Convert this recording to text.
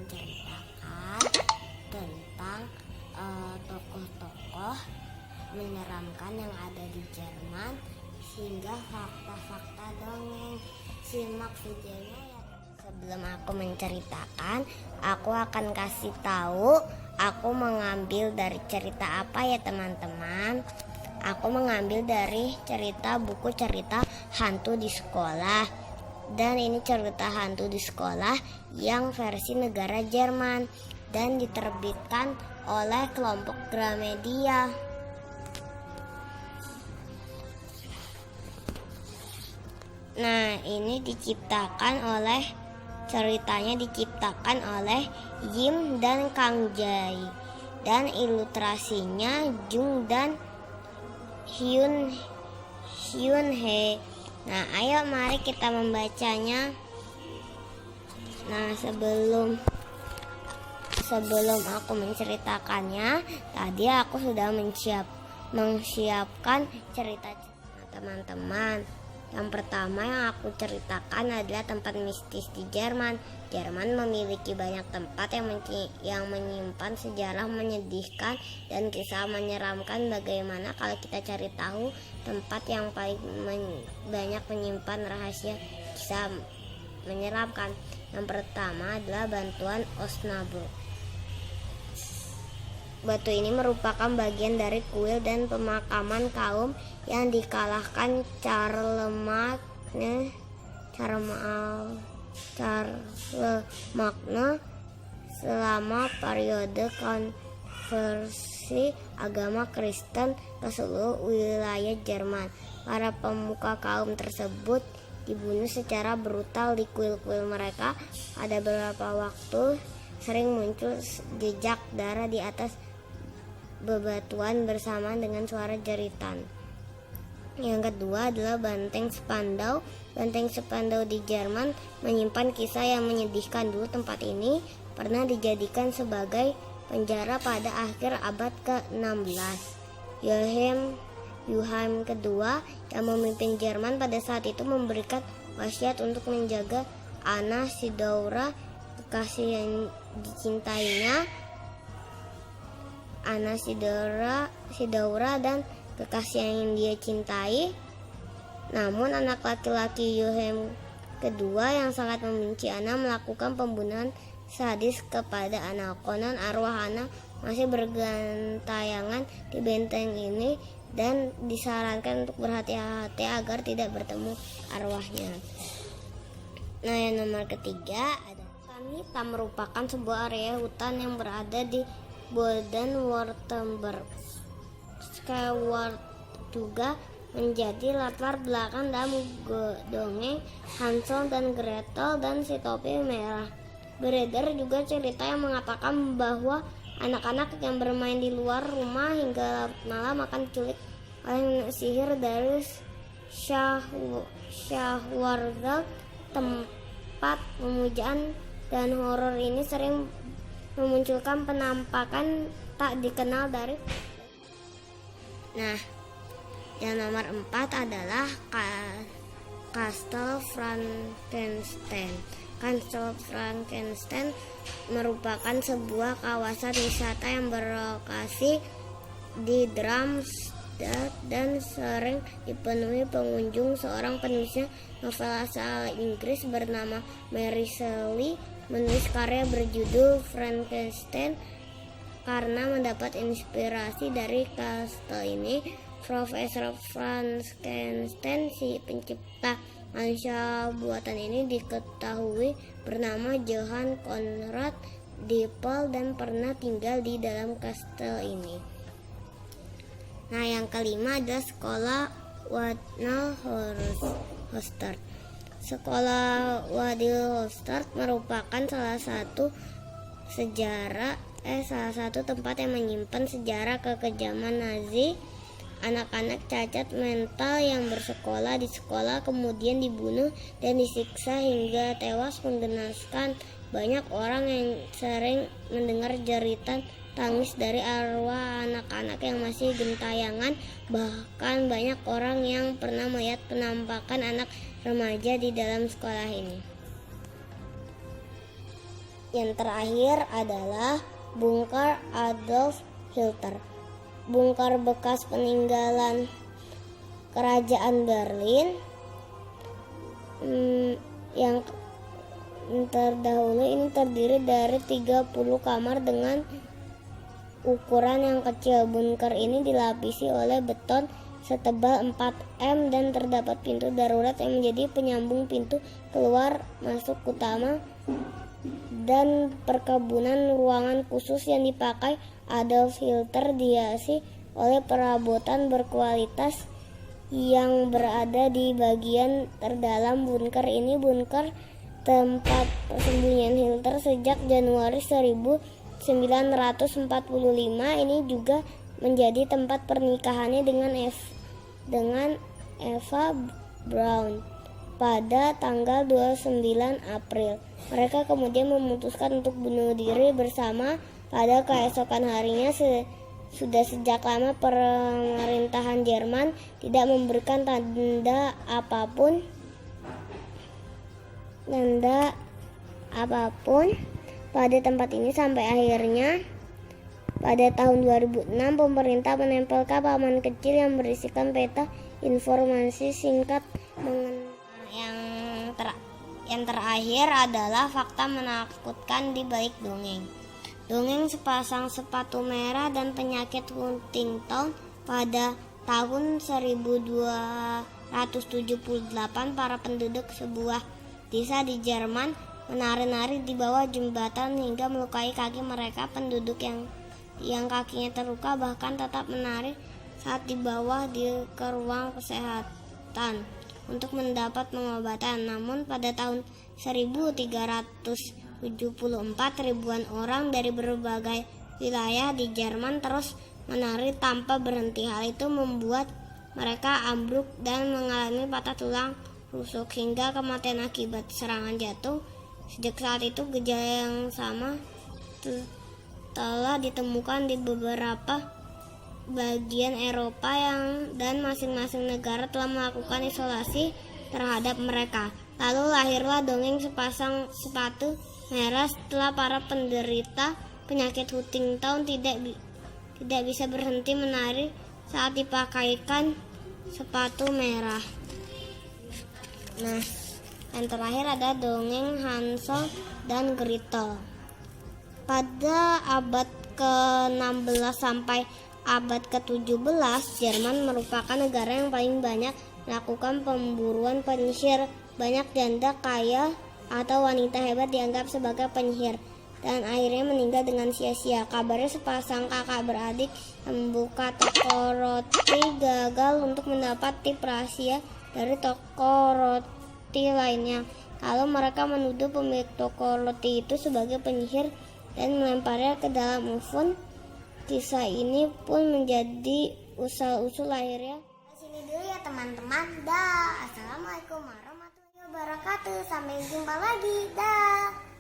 menceritakan tentang tokoh-tokoh menyeramkan yang ada di Jerman hingga fakta-fakta dongeng. Simak videonya ya. Sebelum aku menceritakan, aku akan kasih tahu aku mengambil dari cerita apa ya teman-teman. Aku mengambil dari buku cerita hantu di sekolah. Dan ini cerita hantu di sekolah yang versi negara Jerman dan diterbitkan oleh kelompok Gramedia. Nah, ini ceritanya diciptakan oleh Yim dan Kang Jai, dan ilustrasinya Jung dan Hyun Hee. Nah, ayo mari kita membacanya. Nah, sebelum aku menceritakannya, tadi aku sudah menyiapkan cerita teman-teman. Yang pertama yang aku ceritakan adalah tempat mistis di Jerman. Jerman memiliki banyak tempat yang menyimpan sejarah menyedihkan dan kisah menyeramkan. Bagaimana kalau kita cari tahu tempat yang paling banyak menyimpan rahasia kisah menyeramkan? Yang pertama adalah Batuan Osnabrück. Batu ini merupakan bagian dari kuil dan pemakaman kaum yang dikalahkan Charlemagne selama periode konversi agama Kristen ke seluruh wilayah Jerman. Para pemuka kaum tersebut dibunuh secara brutal di kuil-kuil mereka. Ada beberapa waktu sering muncul jejak darah di atas bebatuan bersamaan dengan suara jeritan. Yang kedua adalah Benteng Spandau. Benteng Spandau di Jerman menyimpan kisah yang menyedihkan. Dulu tempat ini pernah dijadikan sebagai penjara pada akhir abad ke-16. Wilhelm II yang memimpin Jerman pada saat itu memberikan wasiat untuk menjaga Anna Sidaura, kekasih yang dicintainya. Anna Sidaura dan kekasih yang dia cintai. Namun anak laki-laki Wilhelm kedua yang sangat membenci Anna melakukan pembunuhan sadis kepada Anna. Konon arwah Anna masih bergentayangan di benteng ini dan disarankan untuk berhati-hati agar tidak bertemu arwahnya. Nah, yang nomor ketiga ada Sanita, merupakan sebuah area hutan yang berada di Baden-Württemberg. Skyward juga menjadi latar belakang dalam dongeng Hansel dan Gretel dan si topi merah. Beredar juga cerita yang mengatakan bahwa anak-anak yang bermain di luar rumah hingga larut malam akan diculik oleh sihir dari Schwarzwald, tempat pemujaan, dan horor ini sering memunculkan penampakan tak dikenal dari. Nah, yang nomor 4 adalah Kastel Frankenstein. Kastel Frankenstein merupakan sebuah kawasan wisata yang berlokasi di Darmstadt dan sering dipenuhi pengunjung. Seorang penulis novel asal Inggris bernama Mary Shelley menulis karya berjudul Frankenstein karena mendapat inspirasi dari kastel ini. Profesor Frankenstein, si pencipta manusia buatan ini, diketahui bernama Johann Conrad Dippel dan pernah tinggal di dalam kastel ini. Nah, yang kelima adalah sekolah Waddenholster. Sekolah Waddenholster merupakan salah satu tempat yang menyimpan sejarah kekejaman Nazi. Anak-anak cacat mental yang bersekolah di sekolah kemudian dibunuh dan disiksa hingga tewas, menggenaskan banyak orang yang sering mendengar jeritan tangis dari arwah anak-anak yang masih gentayangan. Bahkan banyak orang yang pernah melihat penampakan anak remaja di dalam sekolah ini. yang terakhir adalah Bunker Adolf Hitler. Bunker bekas peninggalan kerajaan Berlin yang terdahulu ini terdiri dari 30 kamar dengan ukuran yang kecil. Bunker ini dilapisi oleh beton setebal 4 m dan terdapat pintu darurat yang menjadi penyambung pintu keluar masuk utama dan perkebunan ruangan khusus yang dipakai Adolf Hitler dihiasi oleh perabotan berkualitas yang berada di bagian terdalam bunker ini. Bunker tempat persembunyian Hitler sejak Januari 1945 ini juga menjadi tempat pernikahannya dengan Eva Braun pada tanggal 29 April. Mereka kemudian memutuskan untuk bunuh diri bersama pada keesokan harinya. Sudah sejak lama pemerintahan Jerman tidak memberikan tanda apapun pada tempat ini sampai akhirnya pada tahun 2006 pemerintah menempelkan papan kecil yang berisikan peta informasi singkat yang terakhir adalah fakta menakutkan di balik dongeng. Dongeng sepasang sepatu merah dan penyakit Huntington. Pada tahun 1278 para penduduk sebuah desa di Jerman menari-nari di bawah jembatan hingga melukai kaki mereka. Penduduk yang kakinya terluka bahkan tetap menari saat dibawa ke ruang kesehatan untuk mendapat pengobatan. Namun pada tahun 1374 ribuan orang dari berbagai wilayah di Jerman terus menari tanpa berhenti. Hal itu membuat mereka ambruk dan mengalami patah tulang rusuk hingga kematian akibat serangan jantung. Sejak saat itu gejala yang sama telah ditemukan di beberapa bagian Eropa dan masing-masing negara telah melakukan isolasi terhadap mereka. Lalu lahirlah dongeng sepasang sepatu merah setelah para penderita penyakit Huntington tidak bisa berhenti menari saat dipakaikan sepatu merah. Nah, yang terakhir ada dongeng Hansel dan Gretel. Pada abad ke-16 sampai abad ke-17, Jerman merupakan negara yang paling banyak melakukan pemburuan penyihir. Banyak janda kaya atau wanita hebat dianggap sebagai penyihir dan akhirnya meninggal dengan sia-sia. Kabarnya sepasang kakak beradik yang membuka toko roti gagal untuk mendapat tip rahasia dari toko roti lainnya. Lalu mereka menuduh pemilik toko roti itu sebagai penyihir dan melemparnya ke dalam oven. Kisah ini pun menjadi usul-usul lahirnya. Sini dulu ya teman-teman. Dah. Assalamualaikum warahmatullahi wabarakatuh. Sampai jumpa lagi. Dah.